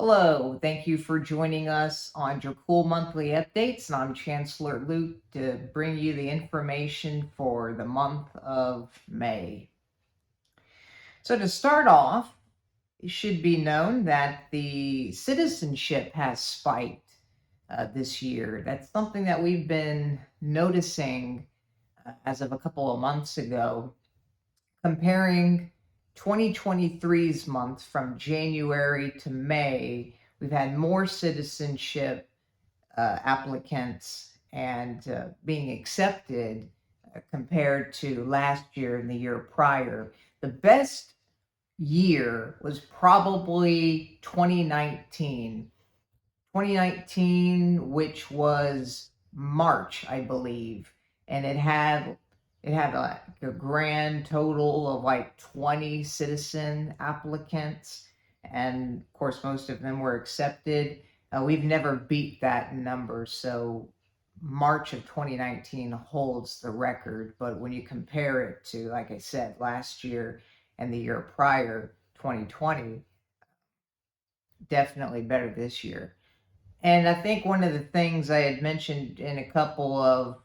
Hello, thank you for joining us on Dracul Monthly Updates, and I'm Chancellor Luke to bring you the information for the month of May. So to start off, it should be known that the citizenship has spiked this year. That's something that we've been noticing as of a couple of months ago, comparing 2023's month from January to May. We've had more citizenship applicants and being accepted compared to last year and the year prior. The best year was probably 2019. 2019, which was March, I believe, and it had a grand total of like 20 citizen applicants, and of course most of them were accepted. We've never beat that number, so March of 2019 holds the record. But when you compare it to, like I said, last year and the year prior, 2020, definitely better this year. And I think one of the things I had mentioned in a couple of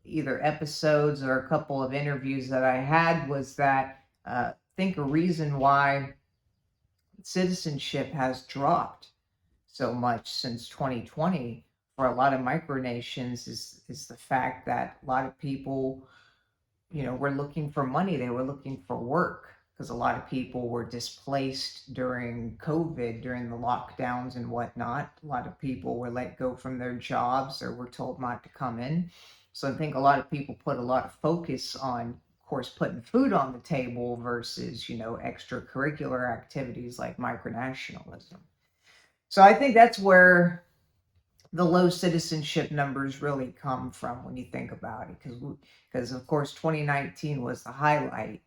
either episodes or a couple of interviews that I had was that I think a reason why citizenship has dropped so much since 2020 for a lot of micronations is the fact that a lot of people, were looking for money. They were looking for work because a lot of people were displaced during COVID, during the lockdowns and whatnot. A lot of people were let go from their jobs or were told not to come in. So I think a lot of people put a lot of focus on, of course, putting food on the table versus, extracurricular activities like micronationalism. So I think that's where the low citizenship numbers really come from when you think about it, because of course 2019 was the highlight,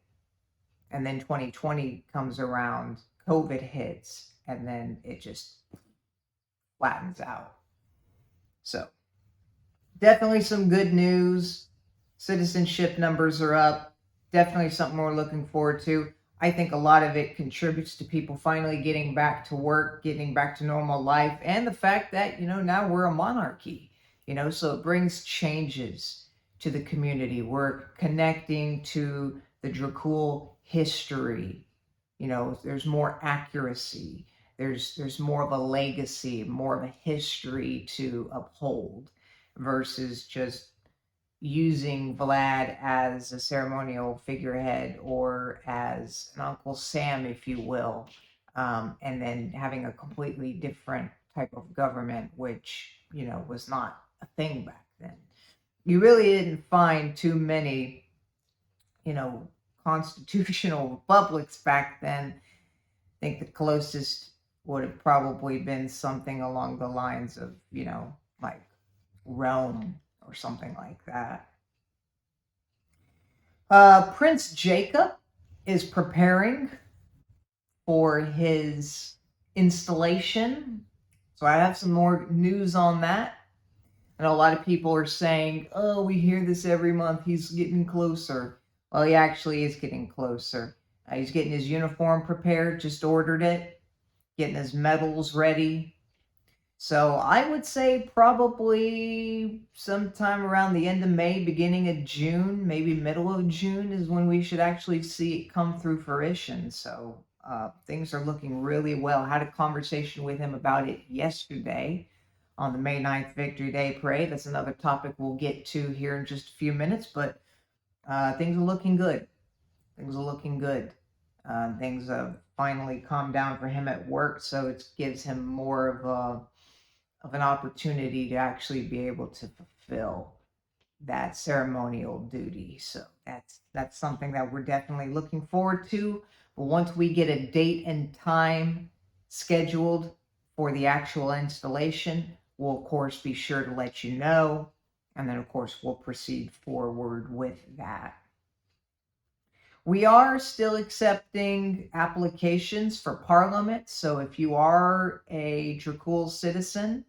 and then 2020 comes around, COVID hits, and then it just flattens out. So definitely some good news. Citizenship numbers are up. Definitely something we're looking forward to. I think a lot of it contributes to people finally getting back to work, getting back to normal life, and the fact that, now we're a monarchy, so it brings changes to the community. We're connecting to the Dracul history. There's more accuracy. There's more of a legacy, more of a history to uphold versus just using Vlad as a ceremonial figurehead or as an Uncle Sam, if you will, and then having a completely different type of government, which, was not a thing back then. You really didn't find too many, you know, constitutional republics back then. I think the closest would have probably been something along the lines of, like Rome or something like that. Prince Jacob is preparing for his installation. So I have some more news on that. And a lot of people are saying, oh, we hear this every month. He's getting closer. Well, he actually is getting closer. He's getting his uniform prepared, just ordered it, getting his medals ready. So I would say probably sometime around the end of May, beginning of June, maybe middle of June is when we should actually see it come through fruition. So things are looking really well. I had a conversation with him about it yesterday on the May 9th Victory Day Parade. That's another topic we'll get to here in just a few minutes, but things are looking good. Things are looking good. Things have finally calmed down for him at work, so it gives him more of an opportunity to actually be able to fulfill that ceremonial duty. So that's something that we're definitely looking forward to. But once we get a date and time scheduled for the actual installation, we'll of course be sure to let you know. And then of course we'll proceed forward with that. We are still accepting applications for Parliament. So if you are a Dracul citizen,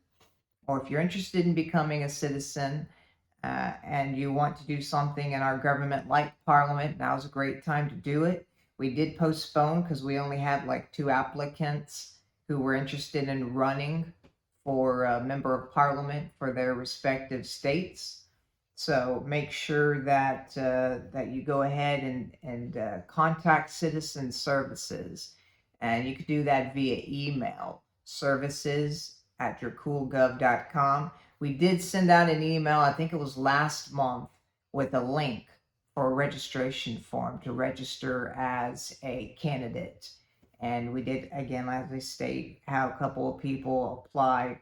or if you're interested in becoming a citizen and you want to do something in our government like Parliament, now's a great time to do it. We did postpone because we only had like 2 applicants who were interested in running for a member of parliament for their respective states. So make sure that that you go ahead and contact Citizen Services, and you can do that via email, services@draculgov.com. We did send out an email, I think it was last month, with a link for a registration form to register as a candidate. And we did, again, as I state, have a couple of people apply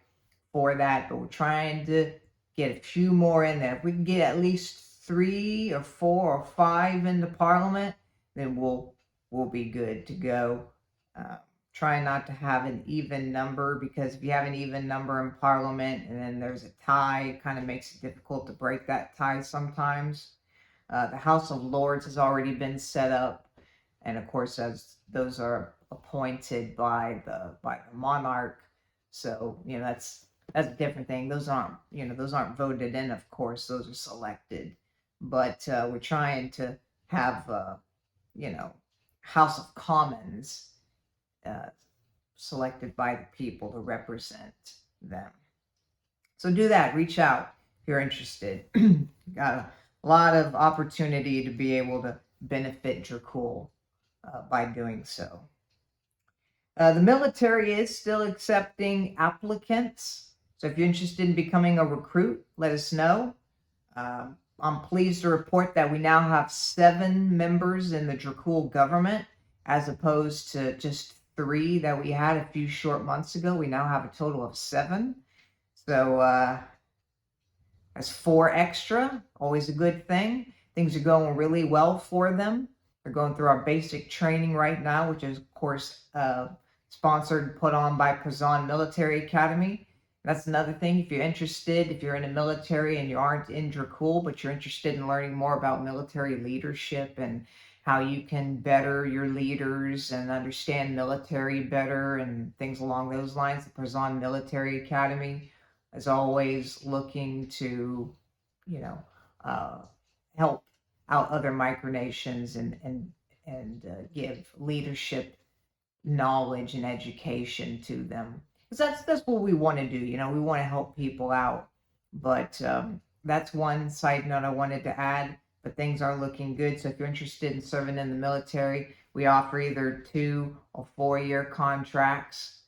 for that, but we're trying to get a few more in there. If we can get at least 3 or 4 or 5 into Parliament, then we'll be good to go. Try not to have an even number, because if you have an even number in Parliament and then there's a tie, it kind of makes it difficult to break that tie sometimes. The House of Lords has already been set up, and of course, as those are appointed by the monarch, so that's a different thing. Those aren't voted in, of course. Those are selected, but we're trying to have House of Commons selected by the people to represent them. So do that. Reach out if you're interested. Got a lot of opportunity to be able to benefit Dracul by doing so. The military is still accepting applicants. So if you're interested in becoming a recruit, let us know. I'm pleased to report that we now have 7 members in the Dracul government, as opposed to just 3 that we had a few short months ago. We now have a total of 7. So that's 4 extra, always a good thing. Things are going really well for them. They're going through our basic training right now, which is, of course, sponsored and put on by Prazan Military Academy. That's another thing. If you're interested, if you're in the military and you aren't in Dracul, but you're interested in learning more about military leadership and how you can better your leaders and understand military better and things along those lines, the Prazan Military Academy is always looking to, help out other micronations and give leadership knowledge and education to them, because that's what we want to do. We want to help people out. But that's one side note I wanted to add. But things are looking good. So if you're interested in serving in the military, we offer either 2 or 4-year contracts.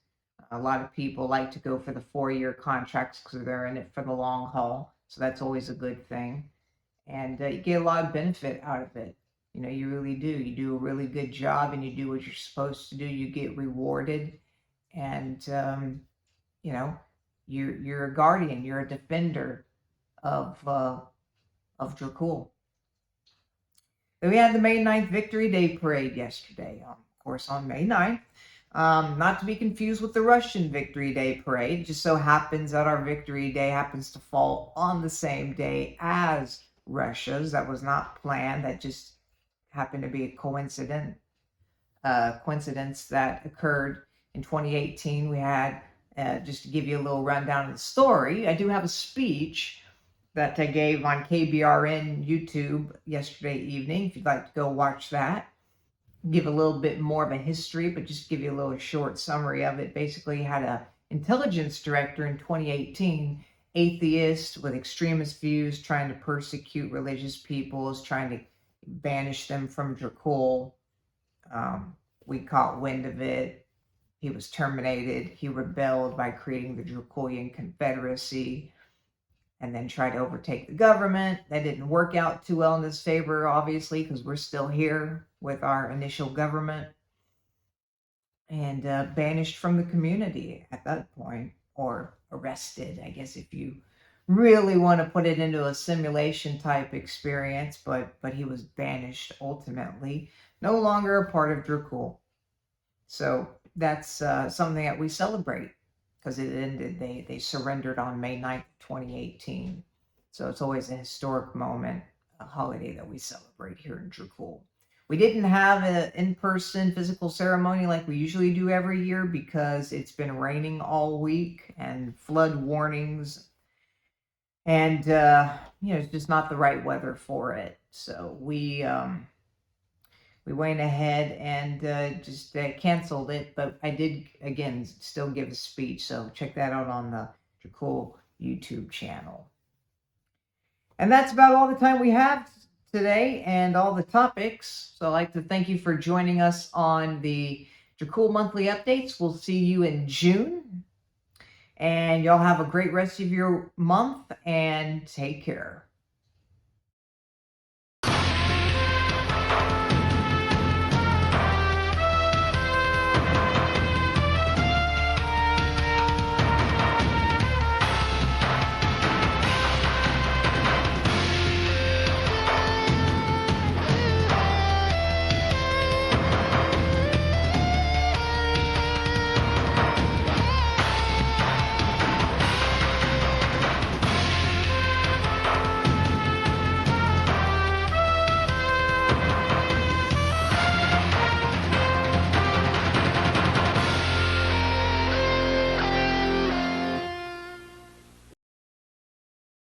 A lot of people like to go for the 4-year contracts because they're in it for the long haul. So that's always a good thing. And you get a lot of benefit out of it. You really do. You do a really good job and you do what you're supposed to do. You get rewarded. And, you're a guardian. You're a defender of Dracul. Then we had the May 9th Victory Day Parade yesterday, of course, on May 9th. Not to be confused with the Russian Victory Day Parade. It just so happens that our Victory Day happens to fall on the same day as Russia's. That was not planned. That just happened to be a coincidence that occurred in 2018. We had, just to give you a little rundown of the story, I do have a speech that I gave on KBRN YouTube yesterday evening, if you'd like to go watch that. Give a little bit more of a history, but just give you a little short summary of it. Basically, had a intelligence director in 2018, atheist with extremist views, trying to persecute religious peoples, trying to banish them from Dracul. We caught wind of it. He was terminated. He rebelled by creating the Draculian Confederacy and then tried to overtake the government. That didn't work out too well in his favor, obviously, because we're still here with our initial government. And banished from the community at that point, or arrested, I guess, if you really want to put it into a simulation type experience. But he was banished ultimately, no longer a part of Dracul. So that's something that we celebrate, because it ended. They surrendered on May 9th, 2018. So it's always a historic moment, a holiday that we celebrate here in Dracul. We didn't have an in-person physical ceremony like we usually do every year, because it's been raining all week and flood warnings. And, it's just not the right weather for it. So we we went ahead and just canceled it. But I did, again, still give a speech. So check that out on the Dracul YouTube channel. And that's about all the time we have today and all the topics. So I'd like to thank you for joining us on the Dracul Monthly Updates. We'll see you in June. And y'all have a great rest of your month and take care.